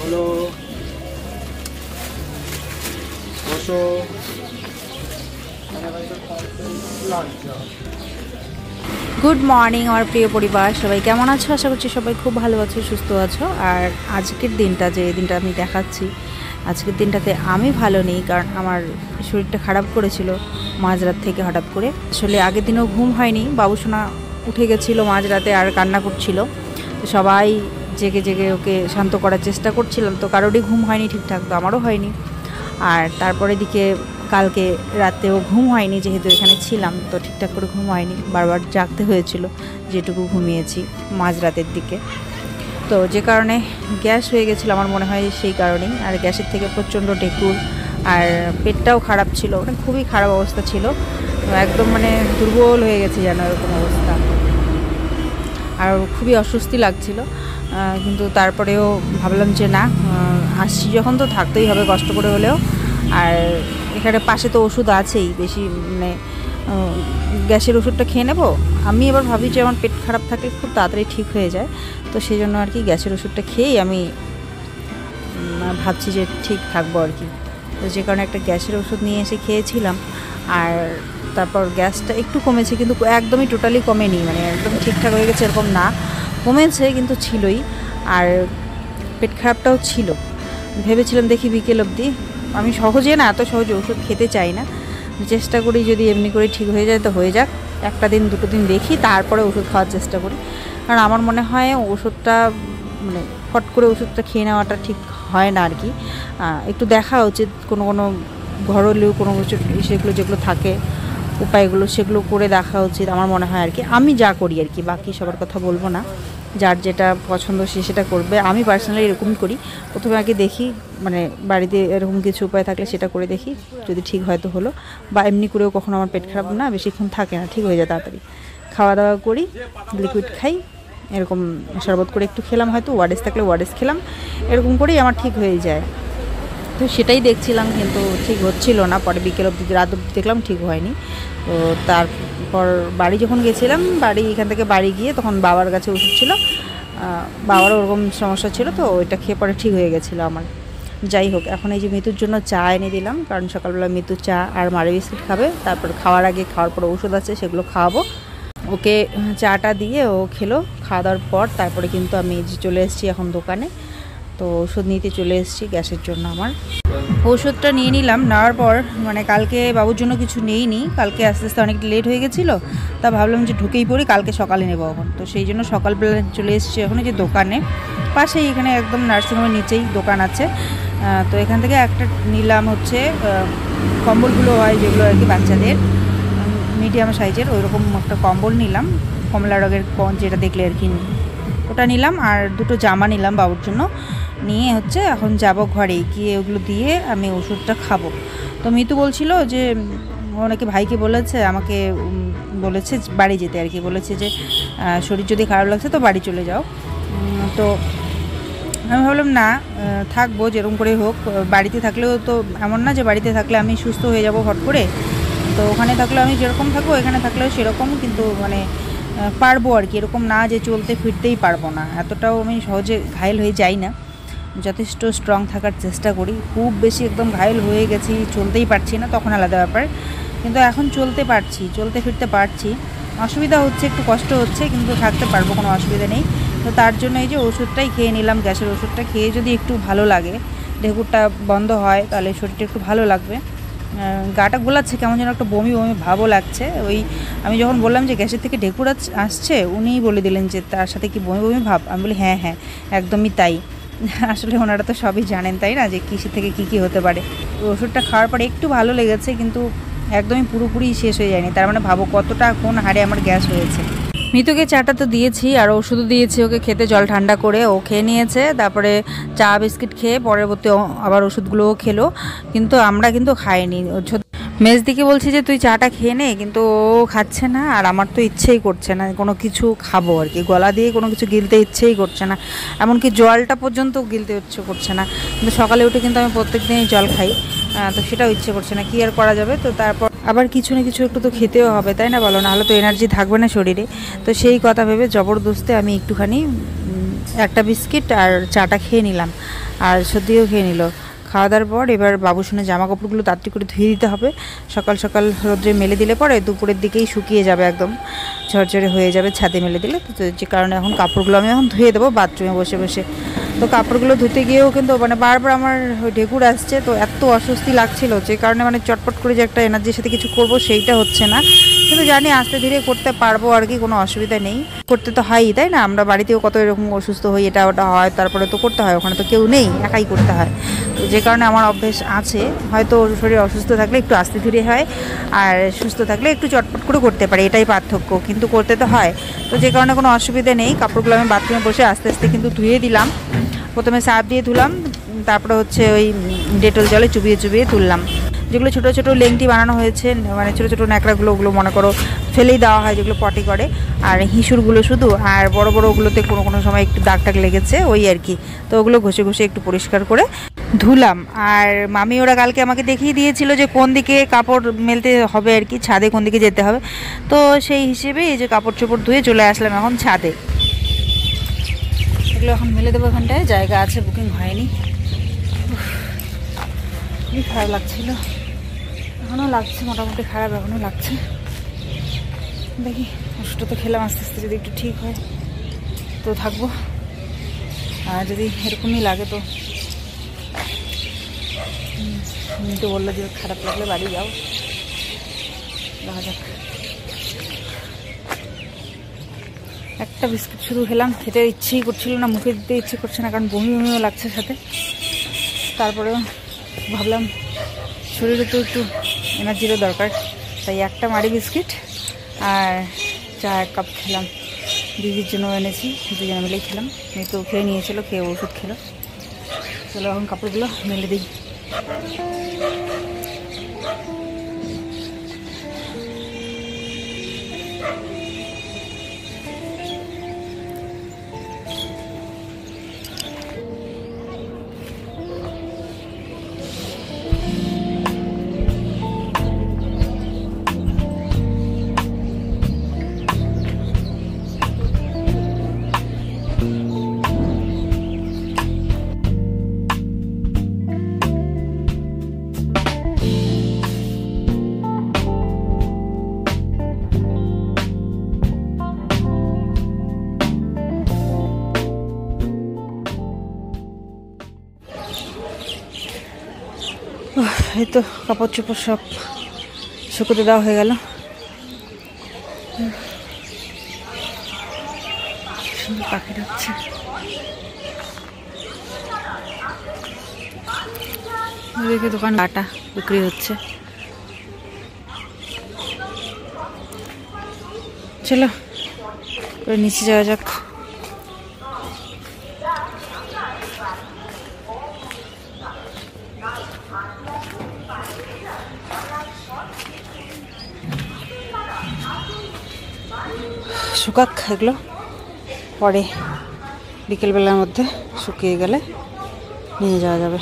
হলো good morning আমার প্রিয় পরিবার, সবাই কেমন আছো? আশা করছি সবাই খুব ভালো আছো, সুস্থ আছো। আর আজকের দিনটা, যে দিনটা আমি দেখাচ্ছি, আজকের দিনটাতে আমি ভালো নেই, কারণ আমার শরীরটা খারাপ করেছিল মাঝরাত থেকে হঠাৎ করে। আসলে আগের দিনও ঘুম হয়নি, বাবুসোনা উঠে গেছিলো মাঝরাতে আর কান্না করছিল। তো সবাই জেগে জেগে ওকে শান্ত করার চেষ্টা করছিলাম, তো কারোরই ঘুম হয়নি ঠিকঠাক, তো আমারও হয়নি। আর তারপরে দিকে কালকে রাতেও ঘুম হয়নি, যেহেতু এখানে ছিলাম, তো ঠিকঠাক করে ঘুম হয়নি, বারবার জাগতে হয়েছিল যেটুকু ঘুমিয়েছি মাঝরাতের দিকে। তো যে কারণে গ্যাস হয়ে গেছিলো আমার মনে হয় সেই কারণেই। আর গ্যাসের থেকে প্রচণ্ড ঢেকুর, আর পেটটাও খারাপ ছিল, মানে খুবই খারাপ অবস্থা ছিল, একদম মানে দুর্বল হয়ে গেছে যেন এরকম অবস্থা। আর খুবই অস্বস্তি লাগছিল, কিন্তু তারপরেও ভাবলাম যে না, আসছি যখন তো থাকতেই হবে কষ্ট করে হলেও। আর এখানে পাশে তো ওষুধ আছেই, বেশি মানে গ্যাসের ওষুধটা খেয়ে নেব। আমি এবার ভাবি যে আমার পেট খারাপ থাকলে খুব তাড়াতাড়ি ঠিক হয়ে যায়, তো সেই জন্য আর কি গ্যাসের ওষুধটা খেয়েই আমি ভাবছি যে ঠিক থাকবো আর কি। তো যে কারণে একটা গ্যাসের ওষুধ নিয়ে এসে খেয়েছিলাম। আর তারপর গ্যাসটা একটু কমেছে, কিন্তু একদমই টোটালি কমেনি, মানে একদম ঠিকঠাক হয়ে গেছে এরকম না, কমেছে কিন্তু ছিলই। আর পেট খারাপটাও ছিল, ভেবেছিলাম দেখি বিকেল অবধি। আমি সহজে না, এত সহজে ওষুধ খেতে চাই না, চেষ্টা করি যদি এমনি করে ঠিক হয়ে যায় তো হয়ে যাক, একটা দিন দুটো দিন দেখি, তারপরে ওষুধ খাওয়ার চেষ্টা করি। কারণ আমার মনে হয় ওষুধটা মানে ফট করে ওষুধটা খেয়ে নেওয়াটা ঠিক হয় না আর কি। একটু দেখা উচিত কোনো কোনো ঘরোয়া কোনো কিছু, সেগুলো যেগুলো থাকে উপায়গুলো, সেগুলো করে দেখা উচিত আমার মনে হয় আর কি। আমি যা করি আর কি, বাকি সবার কথা বলবো না, যার যেটা পছন্দ সে সেটা করবে। আমি পার্সোনালি এরকমই করি, প্রথমে আগে দেখি, মানে বাড়িতে এরকম কিছু উপায় থাকলে সেটা করে দেখি, যদি ঠিক হয়তো হলো। বা এমনি করেও কখনো আমার পেট খারাপ না বেশিক্ষণ থাকে না, ঠিক হয়ে যায় তাড়াতাড়ি। খাওয়া দাওয়া করি, লিকুইড খাই, এরকম শরবত করে একটু খেলাম, হয়তো ওআরএস থাকলে ওআরএস খেলাম, এরকম করেই আমার ঠিক হয়ে যায়। তো সেটাই দেখছিলাম, কিন্তু ঠিক হচ্ছিল না। পরে বিকেল অবধি, রাত অবধি দেখলাম ঠিক হয়নি। তো তারপর বাড়ি যখন গেছিলাম, এখান থেকে বাড়ি গিয়ে তখন বাবার কাছে ওষুধ ছিল, বাবারও ওরকম সমস্যা ছিল, তো ওইটা খেয়ে পরে ঠিক হয়ে গেছিলো আমার। যাই হোক, এখন এই যে মিতুর জন্য চা এনে দিলাম, কারণ সকালবেলা মিতু চা আর মারি বিস্কিট খাবে, তারপর খাওয়ার আগে, খাওয়ার পর ওষুধ আছে সেগুলো খাওয়াবো। ওকে চাটা দিয়ে ও খেলো, খাওয়া দাওয়ার পর তারপরে কিন্তু আমি চলে এসেছি এখন দোকানে। তো ওষুধ নিতে চলে এসেছি গ্যাসের জন্য। আমার ওষুধটা নিয়ে নিলাম, নেওয়ার পর মানে কালকে বাবুর জন্য কিছু নেইনি, কালকে আস্তে আস্তে অনেক লেট হয়ে গেছিলো, তা ভাবলাম যে ঢুকেই পড়ি, কালকে সকালে নেবো এখন। তো সেই জন্য সকালবেলা চলে এসেছি এখন যে দোকানে, পাশেই এখানে একদম নার্সিংহোমের নিচেই দোকান আছে। তো এখান থেকে একটা নিলাম হচ্ছে কম্বলগুলো হয় যেগুলো আর কি বাচ্চাদের, মিডিয়াম সাইজের ওইরকম একটা কম্বল নিলাম, কমলা রঙের যেটা দেখলে আর কি, ওটা নিলাম। আর দুটো জামা নিলাম বাবুর জন্য, নিয়ে হচ্ছে এখন যাব ঘরে গিয়ে ওগুলো দিয়ে আমি ওষুধটা খাবো। তো মিতু বলছিল যে ওনাকে ভাইকে বলেছে, আমাকে বলেছে বাড়ি যেতে আর কি, বলেছে যে শরীর যদি খারাপ লাগছে তো বাড়ি চলে যাও। তো আমি ভাবলাম না, থাকবো যেরকম করে হোক। বাড়িতে থাকলেও তো এমন না যে বাড়িতে থাকলে আমি সুস্থ হয়ে যাব হট করে, তো ওখানে থাকলেও আমি যেরকম থাকবো এখানে থাকলেও সেরকম, কিন্তু মানে পারবো আর কি, এরকম না যে চলতে ফিরতেই পারবো না, এতটাও আমি সহজে ঘায়েল হয়ে যাই না, যথেষ্ট স্ট্রং থাকার চেষ্টা করি। খুব বেশি একদম ঘায়েল হয়ে গেছি, চলতেই পারছি না, তখন আলাদা ব্যাপার, কিন্তু এখন চলতে পারছি, চলতে ফিরতে পারছি। অসুবিধা হচ্ছে, একটু কষ্ট হচ্ছে, কিন্তু থাকতে পারবো, কোনো অসুবিধা নেই। তো তার জন্য এই যে ওষুধটাই খেয়ে নিলাম, গ্যাসের ওষুধটা খেয়ে যদি একটু ভালো লাগে, ঢেকুরটা বন্ধ হয়, তাহলে শরীরটা একটু ভালো লাগবে। গাটা গোলাচ্ছে, কেমন যেন একটা বমি বমি ভাবও লাগছে। ওই আমি যখন বললাম যে গ্যাসের থেকে ঢেকুর আসছে, উনিই বলে দিলেন যে তার সাথে কি বমি বমি ভাব। আমি বলি হ্যাঁ হ্যাঁ, একদমই তাই। আসলে ওনারা তো সবই জানেন তাই না, যে কিসের থেকে কী হতে পারে। ওষুধটা খাওয়ার পরে একটু ভালো লেগেছে, কিন্তু একদমই পুরোপুরি শেষ হয়ে যায়নি, তার মানে ভাবো কতটা কোন হারে আমার গ্যাস হয়েছে। মিতুকে চাটা তো দিয়েছি, আর ওষুধও দিয়েছি ওকে খেতে, জল ঠান্ডা করে ও খেয়ে নিয়েছে, তারপরে চা বিস্কিট খেয়ে পরবর্তী আবার ওষুধগুলোও খেলো, কিন্তু আমরা কিন্তু খাইনি। মেজদিকে বলছি যে তুই চাটা খেয়ে নে, কিন্তু ও খাচ্ছে না, আর আমার তো ইচ্ছেই করছে না কোনো কিছু খাবো আর কি, গলা দিয়ে কোনো কিছু গিলতে ইচ্ছেই করছে না, এমনকি জলটা পর্যন্ত গিলতে ইচ্ছে করছে না। কিন্তু সকালে উঠে কিন্তু আমি প্রত্যেক দিনই জল খাই, তো সেটাও ইচ্ছে করছে না, কী আর করা যাবে। তো তারপর আবার কিছু না কিছু একটু তো খেতেও হবে, তাই না বলো, নাহলে তো এনার্জি থাকবে না শরীরে। তো সেই কথা ভেবে জবরদস্তি আমি একটুখানি একটা বিস্কিট আর চাটা খেয়ে নিলাম। আর সর্দিও খেয়ে নিল। খাওয়া দাওয়ার পর এবার বাবুসোনার জামা কাপড়গুলো তাড়াতাড়ি করে ধুয়ে দিতে হবে। সকাল সকাল রোদ্রে মেলে দিলে পরে দুপুরের দিকেই শুকিয়ে যাবে, একদম ঝরঝরে হয়ে যাবে ছাদে মেলে দিলে। তো যে কারণে এখন কাপড়গুলো আমি এখন ধুয়ে দেবো বাথরুমে বসে বসে। তো কাপড়গুলো ধুতে গিয়েও কিন্তু মানে বারবার আমার ঢেকুর আসছে, তো এত অস্বস্তি লাগছিল যে কারণে মানে চটপট করে যে একটা এনার্জির সাথে কিছু করব সেইটা হচ্ছে না। কিন্তু জানি আস্তে ধীরে করতে পারবো আর কি, কোনো অসুবিধা নেই। করতে তো হয়ই, তাই না? আমরা বাড়িতেও কত এরকম অসুস্থ হই, এটা ওটা হয়, তারপরে তো করতে হয়, ওখানে তো কেউ নেই, একাই করতে হয়। তো যে কারণে আমার অভ্যেস আছে, হয়তো শরীর অসুস্থ থাকলে একটু আস্তে ধীরে হয়, আর সুস্থ থাকলে একটু চটপট করে করতে পারে, এটাই পার্থক্য, কিন্তু করতে তো হয়। তো যে কারণে কোনো অসুবিধা নেই। কাপড়গুলো আমি বাথরুমে বসে আস্তে আস্তে কিন্তু ধুয়ে দিলাম। প্রথমে সার্ফ দিয়ে ধুলাম, তারপরে হচ্ছে ওই ডেটল জলে চুবিয়ে চুবিয়ে তুললাম। যেগুলো ছোটো ছোটো লেংটি বানানো হয়েছে, মানে ছোটো ছোটো ন্যাকড়াগুলো, ওগুলো মনে করো ফেলেই দেওয়া হয়, যেগুলো পটি করে। আর হিঁসুরগুলো শুধু, আর বড় বড় ওগুলোতে কোনো কোনো সময় একটু দাগ টাগ লেগেছে, ওই আর কি। তো ওগুলো ঘষে ঘষে একটু পরিষ্কার করে ধুলাম। আর মামি ওরা কালকে আমাকে দেখিয়ে দিয়েছিল যে কোন দিকে কাপড় মেলতে হবে আর কি, ছাদে কোন দিকে যেতে হবে। তো সেই হিসেবে এই যে কাপড় চোপড় ধুয়ে চলে আসলাম এখন ছাদে। এগুলো এখন মেলে দেবো, ওখানটায় জায়গা আছে, বুকিং হয়নি। খুবই খারাপ লাগছিল, এখনও লাগছে, মোটামুটি খারাপ এখনও লাগছে। দেখি ওষুধটা তো খেলাম, আস্তে আস্তে যদি একটু ঠিক হয় তো থাকবো, আর যদি এরকমই লাগে তো তো বললো যে খারাপ লাগলে বাড়ি যাও, দেখা যাক। একটা বিস্কুট শুধু খেলাম, খেতে ইচ্ছেই করছিল না, মুখে দিতে ইচ্ছে করছে না, কারণ বমি বমিও লাগছে সাথে। তারপরেও ভাবলাম শরীরে তো একটু এনার্জিরও দরকার, তাই একটা মারি বিস্কিট আর চা 1 কাপ খেলাম। দিদির জন্য এনেছি, দুজনে মিলেই খেলাম। মেয়ে তো খেয়ে নিয়েছিল, খেয়ে ওষুধ খেলো। চলো এখন কাপড়গুলো মেলে দিই। এই তো কাপড় চোপড় সব শুকোতে দেওয়া হয়ে গেল। সুন্দর পাখি ডাকছে। দেখে দোকান আটা বিক্রি হচ্ছে। চলো নিচে যাওয়া যাক। শুকাক এগুলো, পরে বিকেলবেলার মধ্যে শুকিয়ে গেলে নিয়ে যাওয়া যাবে।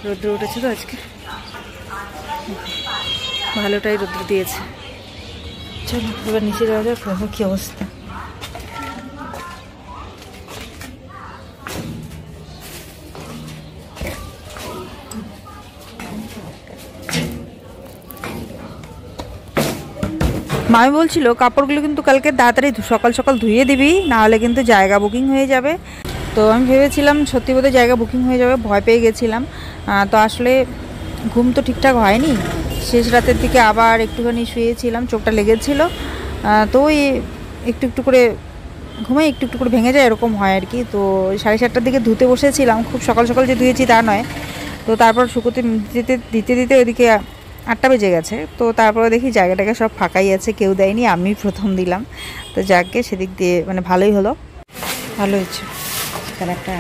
রোদ্র উঠেছে তো আজকে, ভালোটাই রোদ্র দিয়েছে। চলো এবার নিচে যাওয়া যাক, দেখো কি অবস্থা। মামি বলছিল কাপড়গুলো কিন্তু কালকে তাড়াতাড়ি সকাল সকাল ধুয়ে দিবি, নাহলে কিন্তু জায়গা বুকিং হয়ে যাবে। তো আমি ভেবেছিলাম সত্যি বোধহয় জায়গা বুকিং হয়ে যাবে, ভয় পেয়ে গেছিলাম। তো আসলে ঘুম তো ঠিকঠাক হয়নি, শেষ রাতের দিকে আবার একটুখানি শুয়েছিলাম, চোখটা লেগেছিল। তো ওই একটু একটু করে ঘুমাই, একটু একটু করে ভেঙে যায়, এরকম হয় আর কি। তো 7:30টার দিকে ধুতে বসেছিলাম, খুব সকাল সকাল যে ধুয়েছি তা নয়। তো তারপর শুকোতে দিতে দিতে দিতে ওইদিকে 8টা বেজে গেছে। তো তারপরে দেখি জায়গাটাকে সব ফাঁকাই আছে, কেউ দেয়নি, আমি প্রথম দিলাম। তো যাকে সেদিক দিয়ে মানে ভালোই হলো, ভালো হয়েছে। একটা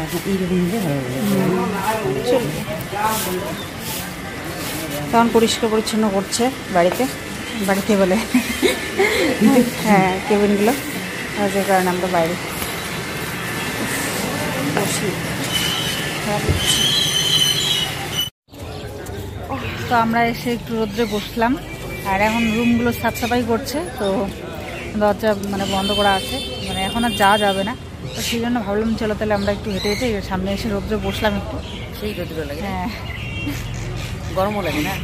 তখন পরিষ্কার পরিচ্ছন্ন করছে বাড়িতে বলে হ্যাঁ কেবিনগুলো, যে কারণে আমরা বাইরে বসি। তো আমরা এসে একটু রোদ্রে বসলাম, আর এখন রুমগুলো সাফ সাফাই করছে। তো দরজা মানে বন্ধ করা আছে, মানে এখন আর যাওয়া যাবে না, তো সেই জন্য ভাবলাম চলো তাহলে আমরা একটু হেঁটে হেঁটে সামনে এসে রোদ্রে বসলাম একটু। সেই রোদ্র লাগে, হ্যাঁ গরমও লাগে না।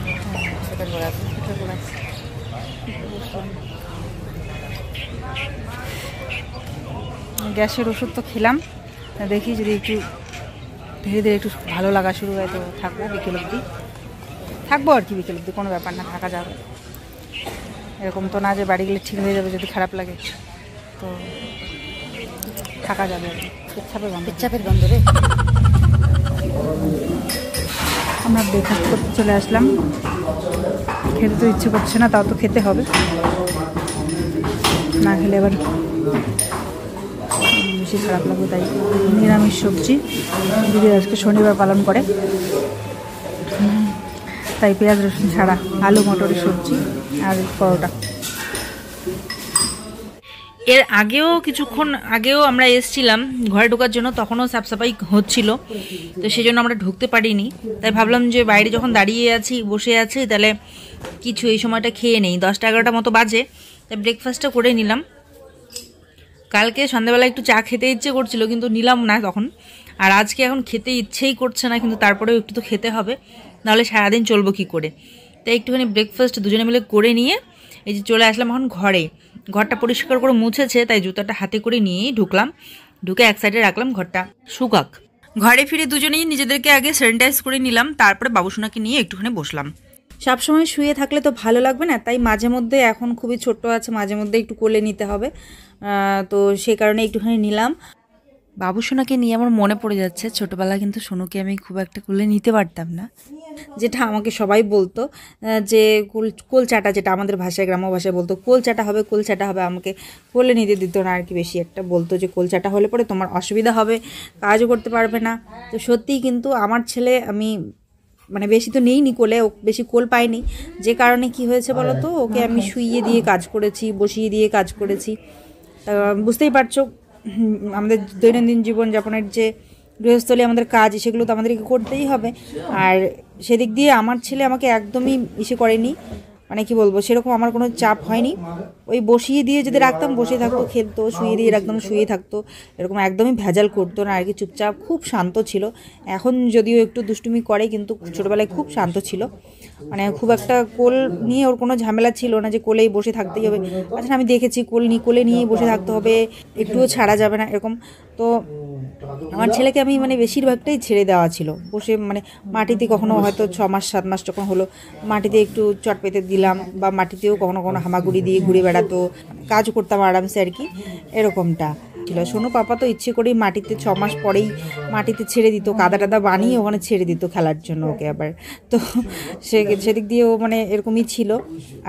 গ্যাসের ওষুধ তো খেলাম, দেখি যদি একটু ধীরে ধীরে একটু ভালো লাগা শুরু হয় তো থাকবো বিকেল অবধি, থাকবো আর কি বিকেল অবধি, কোনো ব্যাপার না, থাকা যাবে। এরকম তো না যে বাড়ি গেলে ঠিক হয়ে যাবে যদি খারাপ লাগে, তো থাকা যাবে আর কি। পেচ্ছাপের গন্ধ রে। আমরা ব্রেকফাস্ট করতে চলে আসলাম, খেতে তো ইচ্ছে করছে না, তাও তো খেতে হবে, না খেলে আবার বেশি খারাপ লাগবে। তাই নিরামিষ সবজি, দিদি আজকে শনিবার পালন করে, তাই পেঁয়াজ রসুন ছাড়া আলু মটরের সবজি আর পরোটা। এর আগেও কিছুক্ষণ আগেও আমরা এসেছিলাম ঘরে ঢোকার জন্য, তখনও সাফসাফাই হচ্ছিল, তো সেই জন্য আমরা ঢুকতে পারিনি। তাই ভাবলাম যে বাইরে যখন দাঁড়িয়ে আছি বসে আছি তাহলে কিছু এই সময়টা খেয়ে নেই, 10টা-11টা মতো বাজে, তাই ব্রেকফাস্টটা করে নিলাম। কালকে সন্ধ্যাবেলা একটু চা খেতে ইচ্ছে করছিল কিন্তু নিলাম না তখন, আর আজকে এখন খেতে ইচ্ছেই করছে না, কিন্তু তারপরেও একটু তো খেতে হবে, নাহলে সারাদিন চলবো কী করে। তাই একটুখানি ব্রেকফাস্ট দুজনে মিলে করে নিয়ে এই যে চলে আসলাম এখন ঘরে। ঘরটা পরিষ্কার করে মুছেছে, তাই জুতাটা হাতে করে নিয়েই ঢুকলাম, ঢুকে এক সাইডে রাখলাম ঘরটা শুকাক। ঘরে ফিরে দুজনেই নিজেদেরকে আগে স্যানিটাইজ করে নিলাম, তারপরে বাবুসোনাকে নিয়ে একটুখানি বসলাম। সবসময় শুয়ে থাকলে তো ভালো লাগবে না, তাই মাঝে মধ্যে, এখন খুবই ছোট্ট আছে, মাঝে মধ্যে একটু কোলে নিতে হবে, তো সেই কারণে একটুখানি নিলাম। বাবুসোনাকে নিয়ে আমার মনে পড়ে যাচ্ছে ছোটোবেলা কিন্তু সোনুকে আমি খুব একটা কোলে নিতে পারতাম না, যেটা আমাকে সবাই বলতো যে কোল চাটা, যেটা আমাদের ভাষায় গ্রাম্য ভাষায় বলতো কোল চাটা হবে, কোল চাটা হবে, আমাকে কোলে নিতে দিত না আর কি, বেশি একটা বলতো যে কোল চাটা হলে পরে তোমার অসুবিধা হবে, কাজও করতে পারবে না। তো সত্যিই কিন্তু আমার ছেলে আমি মানে বেশি তো নেইনি কোলে, ও বেশি কোল পাইনি, যে কারণে কি হয়েছে বলো তো, ওকে আমি শুইয়ে দিয়ে কাজ করেছি, বসিয়ে দিয়ে কাজ করেছি। বুঝতেই পারছো আমাদের দৈনন্দিন জীবনযাপনের যে গৃহস্থলী আমাদের কাজ, সেগুলো তো আমাদেরকে করতেই হবে। আর সেদিক দিয়ে আমার ছেলে আমাকে একদমই ইসে করেনি, মানে কি বলবো, সেরকম আমার কোনো চাপ হয়নি। ওই বসিয়ে দিয়ে যদি রাখতাম বসে থাকতো, খেলতো, শুয়ে দিয়ে রাখতাম শুয়ে থাকতো, এরকম একদমই ভেজাল করতো না আর কি, চুপচাপ খুব শান্ত ছিল। এখন যদিও একটু দুষ্টুমি করে, কিন্তু ছোটোবেলায় খুব শান্ত ছিল, মানে খুব একটা কোল নিয়ে ওর কোনো ঝামেলা ছিল না যে কোলেই বসে থাকতেই হবে। আচ্ছা আমি দেখেছি কোলে নিয়েই বসে থাকতে হবে, একটুও ছাড়া যাবে না এরকম। তো আমার ছেলেকে আমি মানে বেশিরভাগটাই ছেড়ে দেওয়া ছিল, বসে মানে মাটিতে কখনো হয়তো 6 মাস 7 মাস যখন হলো মাটিতে একটু চট পেতে দিলাম, বা মাটিতেও কখনো কখনো হামাগুড়ি দিয়ে ঘুরে বেড়াতো, কাজ করতাম আরামসে আর কি, এরকমটা ছিল। সোনু পাপা তো ইচ্ছে করেই মাটিতে 6 মাস পরেই মাটিতে ছেড়ে দিত, কাদা টাদা বানিয়ে ওখানে ছেড়ে দিত খেলার জন্য ওকে আবার, তো সেদিক দিয়ে ও মানে এরকমই ছিল।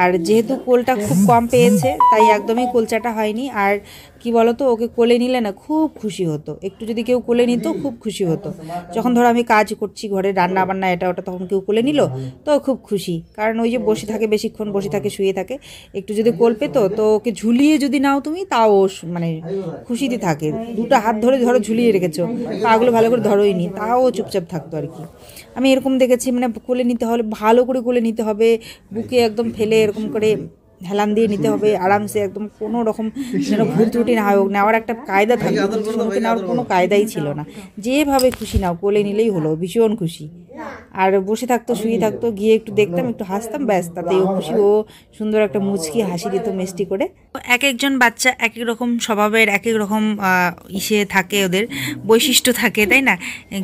আর যেহেতু কোলটা খুব কম পেয়েছে তাই একদমই কোলচাটা হয়নি। আর কি বলতো, ওকে কোলে নিলে না খুব খুশি হতো, একটু যদি কেউ কোলে নিত খুব খুশি হতো। যখন ধরো আমি কাজ করছি ঘরে, রান্না বান্না এটা ওটা, তখন কেউ কোলে নিল তো খুব খুশি, কারণ ওই যে বসে থাকে বেশিক্ষণ, বসে থাকে শুয়ে থাকে, একটু যদি কোল পেতো তো ওকে ঝুলিয়ে যদি নাও তুমি তাও মানে খুশিতে থাকে। 2টা হাত ধরে ঝুলিয়ে রেখেছো, পাগুলো ভালো করে ধরোই নি, তাও চুপচাপ থাকতো আর কি। আমি এরকম দেখেছি, মানে কোলে নিতে হলে ভালো করে কোলে নিতে হবে, বুকে একদম ফেলে এরকম করে হেলান দিয়ে নিতে হবে আরামসে, একদম কোনো রকম যেন ভুল ত্রুটি না হোক, নেওয়ার একটা কায়দা থাকবে। সোনুকে নেওয়ার কোনো কায়দাই ছিল না, যেভাবে খুশি নাও কোলে নিলেই হলো, ভীষণ খুশি। আর বসে থাকতো, শুয়ে থাকতো, গিয়ে একটু দেখতাম, একটু হাসতাম, ব্যাস তাতেই ও খুশি। ও সুন্দর একটা মুচকি হাসি দিত মিষ্টি করে। এক একজন বাচ্চা এক এক রকম স্বভাবের, এক এক রকম ইসে থাকে, ওদের বৈশিষ্ট্য থাকে, তাই না?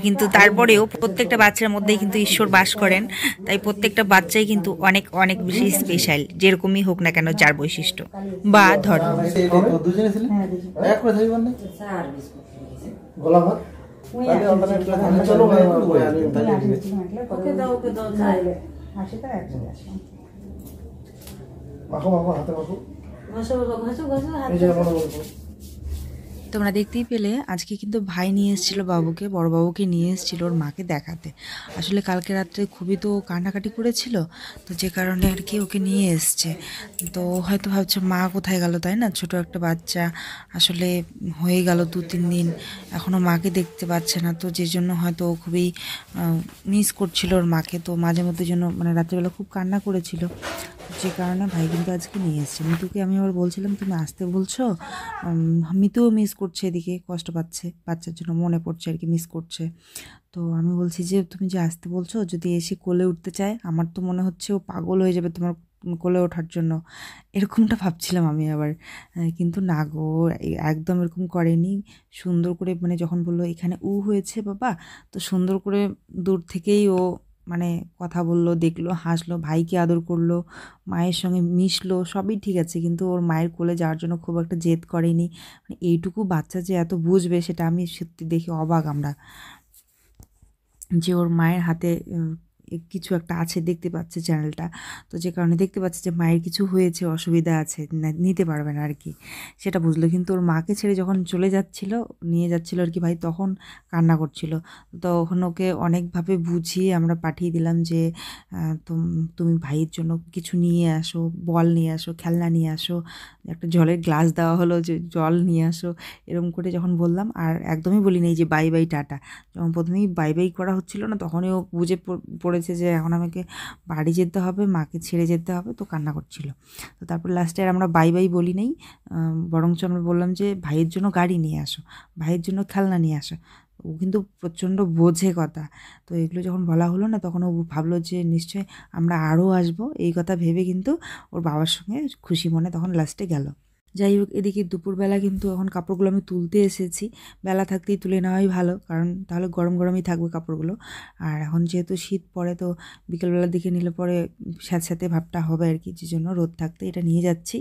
কিন্তু তারপরেও প্রত্যেকটা বাচ্চার মধ্যেই কিন্তু ঈশ্বর বাস করেন, তাই প্রত্যেকটা বাচ্চাই কিন্তু অনেক অনেক বেশি স্পেশাল, যেরকমই হোক না কেন যার বৈশিষ্ট্য বা ধর্ম। তোমরা দেখতেই পেলে আজকে কিন্তু ভাই নিয়ে এসেছিলো বাবুকে, বড় বাবুকে নিয়ে এসেছিলো ওর মাকে দেখাতে। আসলে কালকে রাত্রে খুবই তো কান্নাকাটি করেছিল, তো যে কারণে আর কি ওকে নিয়ে এসছে। তো হয়তো ভাবছে মা কোথায় গেল, তাই না? ছোট একটা বাচ্চা, আসলে হয়ে গেল 2-3 দিন এখনও মাকে দেখতে পাচ্ছে না, তো যে জন্য হয়তো ও খুবই মিস করছিল ওর মাকে। তো মাঝে মধ্যে জন্য মানে রাত্রিবেলা খুব কান্না করেছিল, যে কারণে ভাই কিন্তু আজকে নিয়ে এসেছে। মিতুকে আমি আবার বলছিলাম তুমি আসতে বলছো, মিতুও মিস করছে, এদিকে কষ্ট পাচ্ছে, বাচ্চার জন্য মনে পড়ছে আর কি, মিস করছে। তো আমি বলছি যে তুমি যে আসতে বলছো, যদি এসে কোলে উঠতে চায়, আমার তো মনে হচ্ছে ও পাগল হয়ে যাবে তোমার কোলে ওঠার জন্য, এরকমটা ভাবছিলাম আমি আবার। কিন্তু না গো, একদম এরকম করেনি। সুন্দর করে মানে যখন বললো এখানে হয়েছে বাবা, তো সুন্দর করে দূর থেকেই ও মানে কথা বললো, দেখলো, হাসলো, ভাইকে আদর করলো, মায়ের সঙ্গে মিশলো, সবই ঠিক আছে, কিন্তু ওর মায়ের কোলে যাওয়ার জন্য খুব একটা জেদ করেনি। মানে এইটুকু বাচ্চা যে এত বুঝবে, সেটা আমি সত্যি দেখে অবাক আমরা, যে ওর মায়ের হাতে কিছু একটা আছে, দেখতে পাচ্ছে চ্যানেলটা, তো যে কারণে দেখতে পাচ্ছে যে মায়ের কিছু হয়েছে, অসুবিধা আছে, নিতে পারবে না আর কি, সেটা বুঝলো। কিন্তু ওর মাকে ছেড়ে যখন চলে যাচ্ছিল, নিয়ে যাচ্ছিল আর কি ভাই, তখন কান্না করছিল। তখন ওকে অনেকভাবে বুঝিয়ে আমরা পাঠিয়ে দিলাম যে তুমি ভাইয়ের জন্য কিছু নিয়ে আসো, বল নিয়ে আসো, খেলনা নিয়ে আসো, একটা জলের গ্লাস দেওয়া হলো যে জল নিয়ে আসো, এরকম করে যখন বললাম। আর একদমই বলিনি যে বাই বাই টাটা, যখন প্রথমেই বাই বাই করা হচ্ছিল না, তখনই ও বুঝে পড়েছে যে এখন আমাকে বাড়ি যেতে হবে, মাকে ছেড়ে যেতে হবে, তো কান্না করছিল। তো তারপর লাস্টে আর আমরা বাই বাই বলি নেই, বরঞ্চ আমরা বললাম যে ভাইয়ের জন্য গাড়ি নিয়ে আসো, ভাইয়ের জন্য খেলনা নিয়ে আসো। ও কিন্তু প্রচণ্ড বোঝে কথা। তো এগুলো যখন বলা হলো না, তখন ও ভাবলো যে নিশ্চয়ই আমরা আরও আসবো, এই কথা ভেবে কিন্তু ওর বাবার সঙ্গে খুশি মনে তখন লাস্টে গেল। যাই হোক, এদিকে দুপুরবেলা কিন্তু এখন কাপড়গুলো আমি তুলতে এসেছি, বেলা থাকতেই তুলে নেওয়াই ভালো, কারণ তাহলে গরম গরমই থাকবে কাপড়গুলো। আর এখন যেহেতু শীত পড়ে, তো বিকেলবেলার দিকে নিলে পরে স্যাঁতস্যাঁতে ভাবটা হবে আর কি, যে জন্য রোদ থাকতে এটা নিয়ে যাচ্ছি।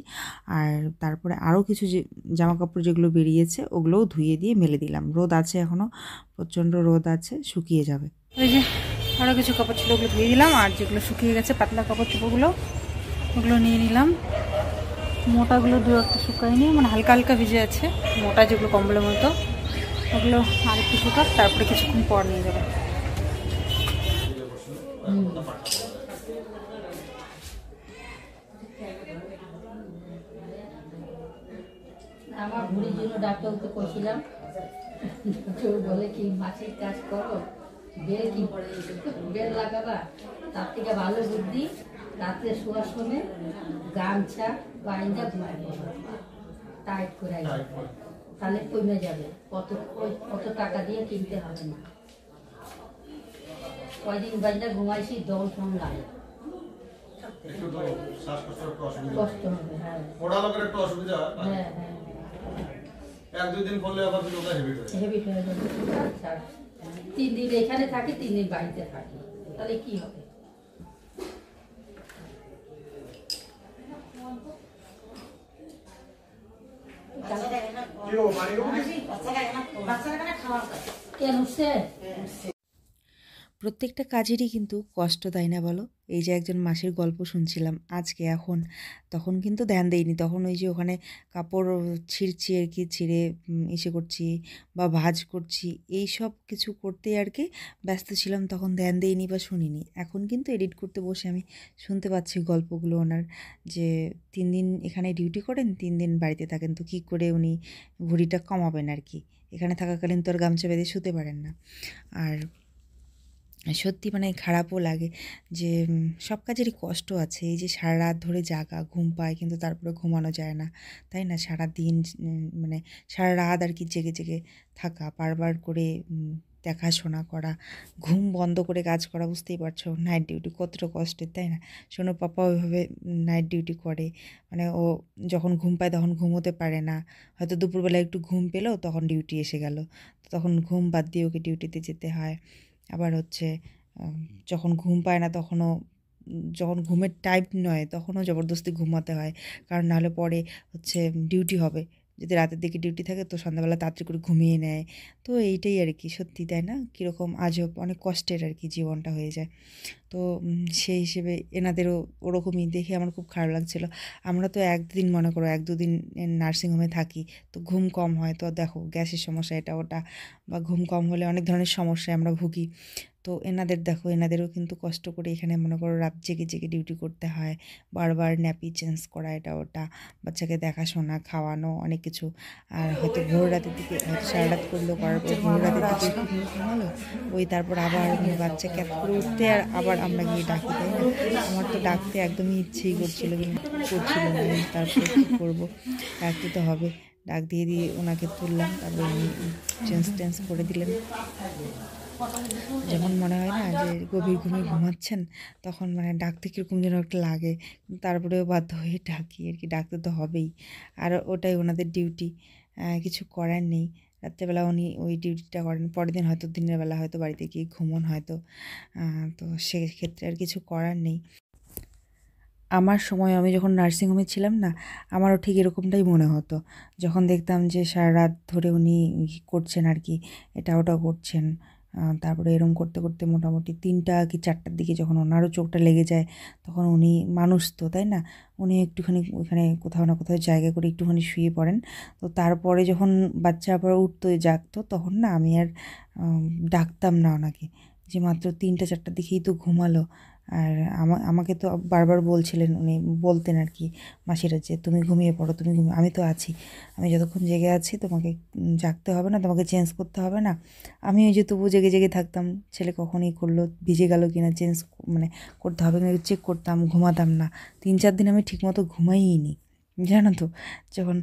আর তারপরে আরও কিছু যে জামা কাপড় যেগুলো বেরিয়েছে, ওগুলোও ধুয়ে দিয়ে মেলে দিলাম, রোদ আছে এখনও, প্রচণ্ড রোদ আছে, শুকিয়ে যাবে। ওই যে আরও কিছু কাপড় ছিল, ওগুলো ধুয়ে দিলাম, আর যেগুলো শুকিয়ে গেছে পাতলা কাপড় চোপড়গুলো, ওগুলো নিয়ে নিলাম। মোটাগুলো দু একটা শুকায়নি, মানে হালকা হালকা ভিজে আছে, মোটা যেগুলো কম্বলের মতো, ওগুলো আরেকটু শুকাক, তারপরে কিছুক্ষণ পর নিয়ে যাবে। আমার ভুড়ির জন্য ডাক্তারকে কইছিলাম, বলে কি মাছের কাজ করো, বেল কি বেল লাগাবা, তার থেকে ভালো বুদ্ধি রাত্রে শোয়ার সময় গামছা বাইন্দা টাইট করে তাহলে কমে যাবে, কত টাকা দিয়ে কিনতে হবে না। কয়দিন বাইন্দা ঘুমাইছি, দল ফোন লাগে, কষ্ট হবে। হ্যাঁ, ওরা লোকের একটু অসুবিধা হয়। হ্যাঁ হ্যাঁ, এক দুই দিন করলে আবার ওটা হেভিট হয়ে যাবে। আচ্ছা, 3 দিন এখানে থাকি, 3 দিন বাড়িতে থাকি, তাহলে কি হবে? কেন সে প্রত্যেকটা কাজেরই কিন্তু কষ্ট, তাই না বলো? এই যে একজন মাসির গল্প শুনছিলাম আজকে, তখন কিন্তু ধ্যান দেইনি, তখন ওই যে ওখানে কাপড় ছিঁড়ছি আর কি, ছিঁড়ে ইসে করছি বা ভাঁজ করছি, এই সব কিছু করতে আর কি ব্যস্ত ছিলাম, তখন ধ্যান দেইনি বা শুনিনি। এখন কিন্তু এডিট করতে বসে আমি শুনতে পাচ্ছি গল্পগুলো ওনার, যে 3 দিন এখানে ডিউটি করেন, 3 দিন বাড়িতে থাকেন, তো কী করে উনি ভুঁড়িটা কমাবেন আর কি, এখানে থাকাকালীন তো আর গামছা বেঁধে শুতে পারেন না। আর সত্যি মানে খারাপও লাগে যে সব কাজেরই কষ্ট আছে। এই যে সারা রাত ধরে জাগা, ঘুম পায় কিন্তু তারপরে ঘুমানো যায় না, তাই না? সারাদিন মানে সারা রাত আর কি জেগে জেগে থাকা, বারবার করে দেখাশোনা করা, ঘুম বন্ধ করে কাজ করা, বুঝতেই পারছো নাইট ডিউটি কতটা কষ্টের, তাই না? সোনুর পাপা ওইভাবে নাইট ডিউটি করে, মানে ও যখন ঘুম পায় তখন ঘুমোতে পারে না, হয়তো দুপুরবেলা একটু ঘুম পেলো, তখন ডিউটি এসে গেল, তখন ঘুম বাদ দিয়ে ওকে ডিউটিতে যেতে হয়। আবার হচ্ছে যখন ঘুম পায় না, তখনও যখন ঘুমের টাইম নয়, তখনও জবরদস্তি ঘুমাতে হয়, কারণ নাহলে পরে হচ্ছে ডিউটি হবে, যদি রাতের দিকে ডিউটি থাকে তো সন্ধ্যাবেলা তাড়াতাড়ি করে ঘুমিয়ে নেয়। তো এইটাই আর কি, সত্যি তাই না, কীরকম আজব, অনেক কষ্টের আর কি জীবনটা হয়ে যায়। তো সেই হিসেবে এনাদেরও ওরকমই দেখে আমার খুব খারাপ লাগছিলো। আমরা তো একদিন মনে করো 1-2 দিন নার্সিংহোমে থাকি, তো ঘুম কম হয়, তো দেখো গ্যাসের সমস্যা এটা ওটা, বা ঘুম কম হলে অনেক ধরনের সমস্যায় আমরা ভুগি। তো এনাদের দেখো, এনাদেরও কিন্তু কষ্ট করে এখানে মনে করো রাত জেগে জেগে ডিউটি করতে হয়, বারবার ন্যাপি চেঞ্জ করা, এটা ওটা, বাচ্চাকে দেখাশোনা, খাওয়ানো, অনেক কিছু। আর হয়তো ভোর রাতের দিকে হয়তো সারা রাত করলেও করার পর ভোর রাতের দিকে একটু ঘুমালো, ওই তারপর আবার বাচ্চা ক্যাপ করে উঠতে আর আবার আমরা গিয়ে ডাকি, তাই না? আমার তো ডাকতে একদমই ইচ্ছেই করছিল না, তারপর কী করবো, ডাকতে তো হবে। ডাক দিয়ে ওনাকে তুললাম, তারপর উনি চেঞ্জ করে দিলেন। যেমন মনে হয় না যে গভীর ঘুমে ঘুমাচ্ছেন, তখন মানে ডাকতে কীরকম যেন একটা লাগে, তারপরেও বাধ্য হয়ে ডাকি আর কি, ডাকতে তো হবেই। আর ওটাই ওনাদের ডিউটি, কিছু করার নেই। রাত্রেবেলা উনি ওই ডিউটিটা করেন, পরের দিন হয়তো দিনের বেলা হয়তো বাড়িতে গিয়ে ঘুমন হয়তো, তো সেক্ষেত্রে আর কিছু করার নেই। আমার সময় আমি যখন নার্সিংহোমে ছিলাম না, আমারও ঠিক এরকমটাই মনে হতো। যখন দেখতাম যে সারা রাত ধরে উনি করছেন আর কি, এটা ওটা করছেন, তারপরে এরকম করতে করতে মোটামুটি 3টা কি 4টার দিকে যখন ওনারও চোখটা লেগে যায়, তখন উনি মানুষ তো, তাই না, উনি একটুখানি ওখানে কোথাও না কোথাও জায়গা করে একটুখানি শুয়ে পড়েন। তো তারপরে যখন বাচ্চা আবার উঠতো জাগতো, তখন না আমি আর ডাকতাম না ওনাকে, যে মাত্র 3টা 4টার দিকেই তো ঘুমালো। আর আমাকে তো বারবার বলছিলেন, উনি বলতেন আর কি মাসিরা, যে তুমি ঘুমিয়ে পড়ো, তুমি ঘুমিয়ে, আমি তো আছি, আমি যতক্ষণ জেগে আছি তোমাকে জাগতে হবে না, তোমাকে চেঞ্জ করতে হবে না। আমি ওই যে তবু জেগে জেগে থাকতাম, ছেলে কখনই করলো, ভিজে গেল কিনা চেঞ্জ মানে করতে হবে কিনা চেক করতাম, ঘুমাতাম না। 3-4 দিন আমি ঠিকমতো ঘুমাইই নি, জানো তো, যখন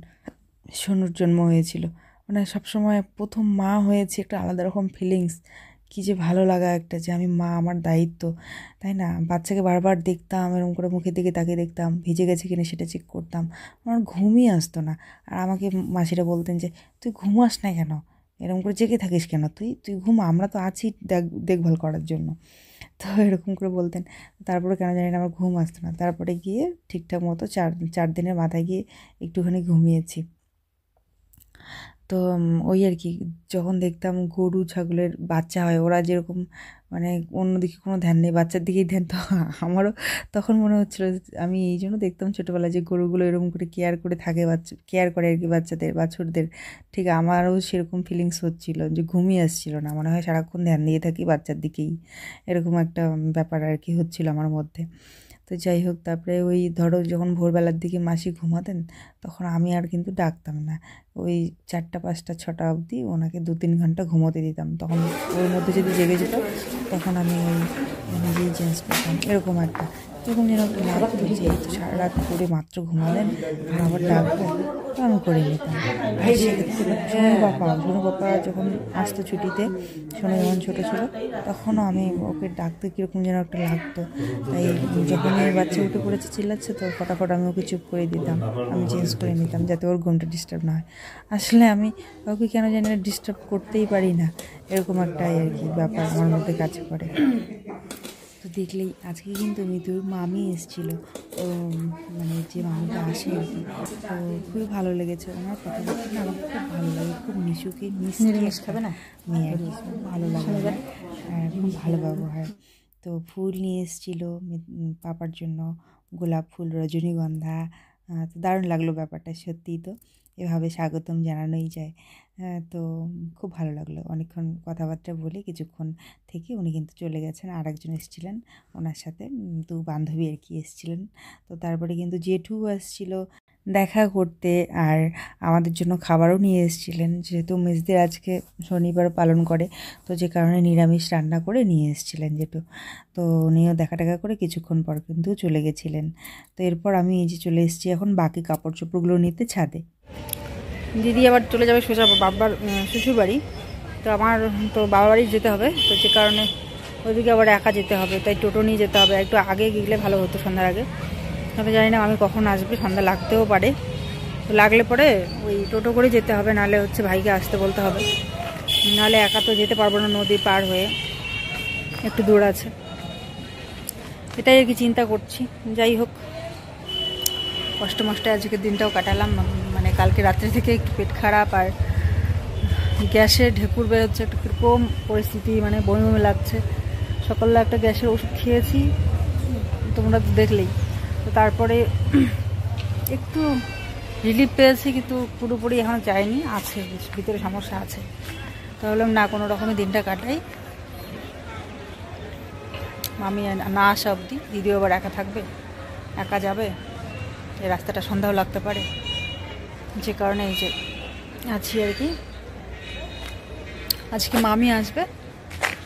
সোনুর জন্ম হয়েছিল। মানে সবসময় প্রথম মা হয়েছে, একটা আলাদা রকম ফিলিংস, কী যে ভালো লাগা একটা, যে আমি মা, আমার দায়িত্ব, তাই না? বাচ্চাকে বারবার দেখতাম, এরকম করে মুখের দিকে তাকিয়ে দেখতাম, ভিজে গেছে কিনা সেটা চেক করতাম, আমার ঘুমই আসতো না। আর আমাকে মাসিরা বলতেন যে তুই ঘুমাস না কেন, এরকম করে জেগে থাকিস কেন, তুই ঘুমা, আমরা তো আছি দেখভাল করার জন্য। তো এরকম করে বলতেন। তারপরে কেন জানি না আমার ঘুম আসতো না, তারপরে গিয়ে ঠিকঠাক মতো 4 দিনের মাথায় গিয়ে একটুখানি ঘুমিয়েছি। তো ওই আর কি, যখন দেখতাম গরু ছাগলের বাচ্চা হয়, ওরা যেরকম মানে অন্যদিকে কোনো ধ্যান নেই, বাচ্চার দিকেই ধ্যান, তো আমারও তখন মনে হচ্ছিলো, আমি এই জন্য দেখতাম ছোটোবেলায় যে গরুগুলো এরকম করে কেয়ার করে থাকে, কেয়ার করে আর কি বাচ্চাদের, বাছুরদের, ঠিক আমারও সেরকম ফিলিংস হচ্ছিলো, যে ঘুমিয়ে আসছিলো না, মনে হয় সারাক্ষণ ধ্যান দিয়ে থাকি বাচ্চার দিকেই, এরকম একটা ব্যাপার আর কি হচ্ছিলো আমার মধ্যে। তো যাই হোক, তারপরে ওই ধরো যখন ভোরবেলার দিকে মাসি ঘুমাতেন, তখন আমি আর কিন্তু ডাকতাম না, ওই 4টা 5টা 6টা অবধি ওনাকে 2-3 ঘন্টা ঘুমোতে দিতাম। তখন ওর মধ্যে যদি জেগে যেত, তখন আমি ওই নিজেই চেঞ্জ করতাম, এরকম একটা এরকম যেন একটা লাগতো, যে এই তো সারা রাত করে মাত্র ঘুমালেন আর আবার ডাকবো, তো আমি করে নিতাম। আর সেক্ষেত্রে সোনু বাবা যখন আসতো ছুটিতে, সোনু যখন ছোটো ছিল, তখনও আমি ওকে ডাকতে কীরকম যেন একটা লাগতো। তাই যখন এই বাচ্চা উঠে পড়েছে চিল্লাচ্ছে, তো ফটাফট আমি ওকে চুপ করে দিতাম, আমি চেঞ্জ করে নিতাম, যাতে ওর ঘুমটা ডিস্টার্ব না হয়। আসলে আমি কাউকে কেন জানি না ডিস্টার্ব করতেই পারি না, এরকম একটাই আর কি ব্যাপার আমার মধ্যে কাজ করে। তো দেখলেই আজকে কিন্তু মিতুর মামি এসেছিলো, ও মানে যে মামিটা আসে আর কি, তো খুবই ভালো লেগেছে, ওনার কথা বলতে না আমার খুব ভালো লাগে, খুব মিশুকে মিষ্টি খাবে না মেয়ে আর কি, খুব ভালো লাগে, খুব ভালো ব্যবহার। তো ফুল নিয়ে এসেছিলো পাপার জন্য, গোলাপ ফুল, রজনীগন্ধা, তো দারুণ লাগলো ব্যাপারটা, সত্যিই তো এভাবে স্বাগতম জানানোই যায়। তো খুব ভালো লাগলো, অনেকক্ষণ কথাবার্তা বলে কিছুক্ষণ থেকে উনি কিন্তু চলে গেছেন। আর একজন এসেছিলেন ওনার সাথে, 2 বান্ধবী আর কি এসেছিলেন। তো তারপরে কিন্তু জেঠু আসছিল দেখা করতে, আর আমাদের জন্য খাবারও নিয়ে এসেছিলেন, যেহেতু মেজদের আজকে শনিবার পালন করে, তো যে কারণে নিরামিষ রান্না করে নিয়ে এসেছিলেন জেঠু। তো উনিও দেখা করে কিছুক্ষণ পর কিন্তু চলে গেছিলেন। তো এরপর আমি এই যে চলে এসেছি এখন বাকি কাপড় চোপড়গুলো নিতে ছাদে। দিদি আবার চলে যাবে সোজা বাবার শ্বশুর বাড়ি, তো আমার তো বাবার বাড়ি যেতে হবে, তো যে কারণে ওইদিকে আবার একা যেতে হবে, তাই টোটো নিয়ে যেতে হবে। একটু আগে গেলে ভালো হতো, সন্ধ্যার আগে, তবে জানি না আমি কখন আসবে, সন্ধ্যা লাগতেও পারে, তো লাগলে পরে ওই টোটো করে যেতে হবে, নাহলে হচ্ছে ভাইকে আসতে বলতে হবে, নাহলে একা তো যেতে পারবো না, নদী পার হয়ে একটু দূর আছে, এটাই আর কি চিন্তা করছি। যাই হোক, কষ্ট মষ্টে আজকের দিনটাও কাটালাম, মানে কালকে রাত্রে থেকে একটু পেট খারাপ আর গ্যাসের ঢেকুর বেরোচ্ছে, একটু কীরকম পরিস্থিতি, মানে বমি বমি লাগছে। সকালে একটা গ্যাসের ওষুধ খেয়েছি, তোমরা তো দেখলেই। তো তারপরে একটু রিলিফ পেয়েছি, কিন্তু পুরোপুরি এখন যায়নি, আছে ভিতরে সমস্যা আছে। তো ভাবলাম না, কোনো রকমের দিনটা কাটাই, মামি না আসা অবধি। দিদিও আবার একা থাকবে, একা যাবে, এই রাস্তাটা সন্ধ্যাও লাগতে পারে, যে কারণে এই যে আছি আর কি। আজকে মামি আসবে,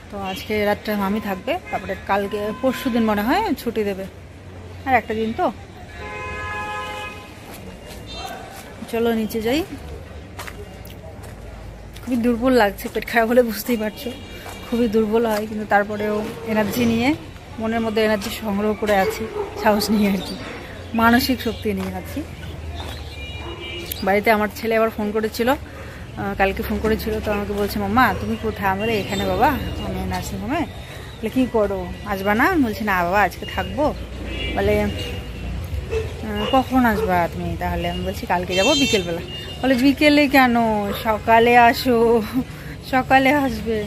তো আজকে রাতটা মামি থাকবে, তারপরে কালকে পরশু দিন মনে হয় ছুটি দেবে, আর একটা দিন তো। চলো নিচে যাই। খুবই দুর্বল লাগছে, পেট খারাপ হলে বুঝতেই পারছো, খুবই দুর্বল হয়, কিন্তু তারপরেও এনার্জি নিয়ে, মনের মধ্যে এনার্জি সংগ্রহ করে আছি, সাহস নিয়ে আর কি, মানসিক শক্তি নিয়ে আছি। বাড়িতে আমার ছেলে আবার ফোন করেছিল, কালকে ফোন করেছিল, তো আমাকে বলছে মাম্মা তুমি কোথায়? আমি বলে এখানে বাবা, আমি নার্সিংহোমে। বলে কী করো, আসবা না? বলছি না বাবা আজকে থাকবো। বলে কখন আসবা তুমি? তাহলে আমি বলছি কালকে যাবো বিকেলবেলা। বলে বিকেলে কেন, সকালে আসো, সকালে আসবে।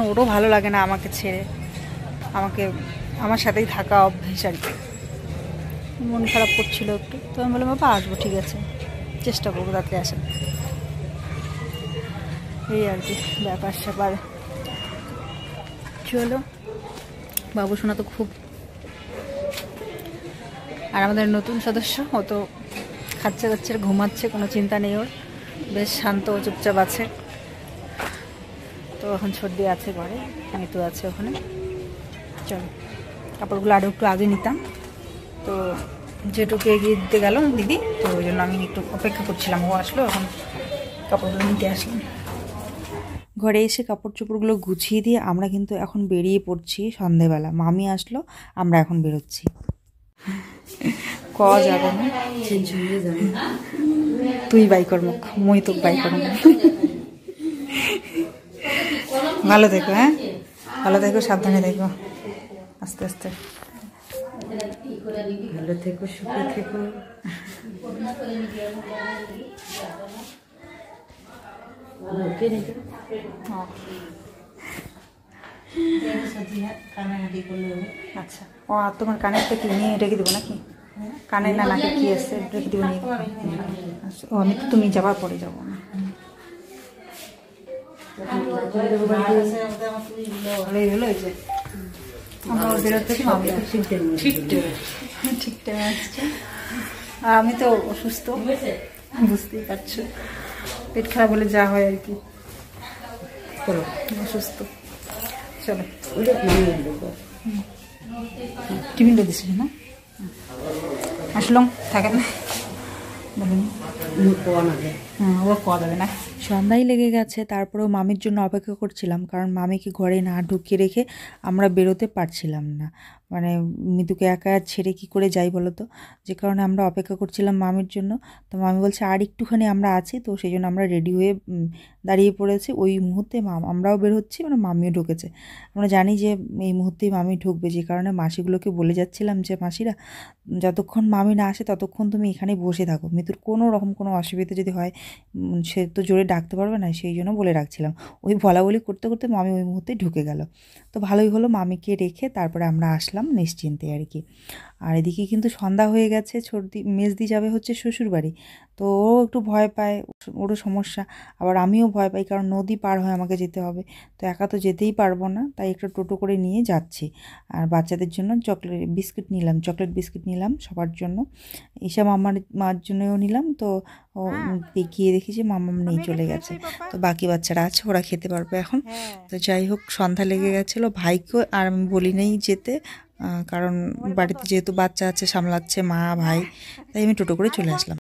ওরও ভালো লাগে না আমাকে ছেড়ে, আমাকে আমার সাথেই থাকা অভ্যেস আর কি। মন খারাপ করছিল একটু, তো আমি বললাম বাবা আসবো, ঠিক আছে, চেষ্টা করবো তাড়াতাড়ি আসেন। এই আর কি ব্যাপার স্যাপার। চলো, বাবু শোনা তো খুব, আর আমাদের নতুন সদস্য, ও তো খাচ্ছে খাচ্ছে ঘুমাচ্ছে, কোনো চিন্তা নেই ওর, বেশ শান্ত চুপচাপ আছে। তো এখন সর্দি আছে ঘরে, মিতু আছে ওখানে। চলো, কাপড়গুলো আরও একটু আগে নিতাম, তো যেটুকু এগিয়ে দিতে গেল দিদি, তো ওই জন্য আমি একটু অপেক্ষা করছিলাম, ও আসলো, এখন কাপড়গুলো নিতে আসলাম। ঘরে এসে কাপড় চোপড়গুলো গুছিয়ে দিয়ে আমরা কিন্তু এখন বেরিয়ে পড়ছি সন্ধেবেলা। মামি আসলো, আমরা এখন বেরোচ্ছি। ক যাবে না, তুই বাই কর মুখ, মই তোকে বাই কর মুখ। ভালো থেকো, হ্যাঁ ভালো থেকো, সাবধানে থেকো, আস্তে আস্তে ভালো থেকো, সুখে থেকো। আচ্ছা, ও আর তোমার কানেরটা কি নিয়ে রেখে দেবো নাকি? কানে না নাকি কি আছে রেখে দেবো নিয়ে? ও আমি তো তুমি যাবার পরে যাবো না। আমরা বেরোতে ঠিক টাইমে আসছে, আর আমি তো অসুস্থ, বুঝতেই পারছো, পেট খারাপ বলে যা হয় আর কি, অসুস্থ। চলো, টিফিনটা দিচ্ছিস না? আসলাম, থাকে না বলুন, ও খাওয়া যাবে না। সন্ধ্যায় লেগে গেছে, তারপরেও মামির জন্য অপেক্ষা করছিলাম, কারণ মামিকে ঘরে না ঢুকিয়ে রেখে আমরা বেরোতে পারছিলাম না। মানে মৃদুকে একা ছেড়ে কি করে যাই বলো তো, যে কারণে আমরা অপেক্ষা করছিলাম মামির জন্য। তো মামি বলছে আর একটুখানি আমরা আছি, তো সেই জন্য আমরা রেডি হয়ে দাঁড়িয়ে পড়েছি। ওই মুহূর্তে আমরাও বের হচ্ছি, মানে মামিও ঢুকেছে। আমরা জানি যে এই মুহূর্তেই মামি ঢুকবে, যে কারণে মাসিগুলোকে বলে যাচ্ছিলাম যে মাসিরা যতক্ষণ মামি না আসে ততক্ষণ তুমি এখানে বসে থাকো, মৃত্যুর কোনো রকম কোনো অসুবিধা যদি হয়, সে তো জোরে ডাকতে পারবে না, সেই জন্য বলে রাখছিলাম। ওই বলাবলি করতে করতে মামি ওই মুহূর্তে ঢুকে গেল। তো ভালোই হলো, মামিকে রেখে তারপরে আমরা আসলাম নিশ্চিন্তে আর কি। আর এদিকে কিন্তু সন্ধ্যা হয়ে গেছে, মেজদি যাবে হচ্ছে শ্বশুরবাড়ি, তো ও একটু ভয় পায়, ওরও সমস্যা, আবার আমিও ভয় পাই, কারণ নদী পার হয়ে আমাকে যেতে হবে, তো একা তো যেতেই পারবো না, তাই একটা টোটো করে নিয়ে যাচ্ছি। আর বাচ্চাদের জন্য চকলেট বিস্কিট নিলাম সবার জন্য, ঈশা মার জন্যও নিলাম। তো গিয়ে দেখি যে মাম্মাম নেই, চলে গেছে, তো বাকি বাচ্চারা আছে, ওরা খেতে পারবে এখন। তো যাই হোক, সন্ধ্যা লেগে গেছিলো, ভাইকে আর আমি বলি নেই যেতে, কারণ বাড়িতে যেহেতু বাচ্চা আছে সামলাচ্ছে মা ভাই, তাই আমি টোটো করে চলে আসলাম।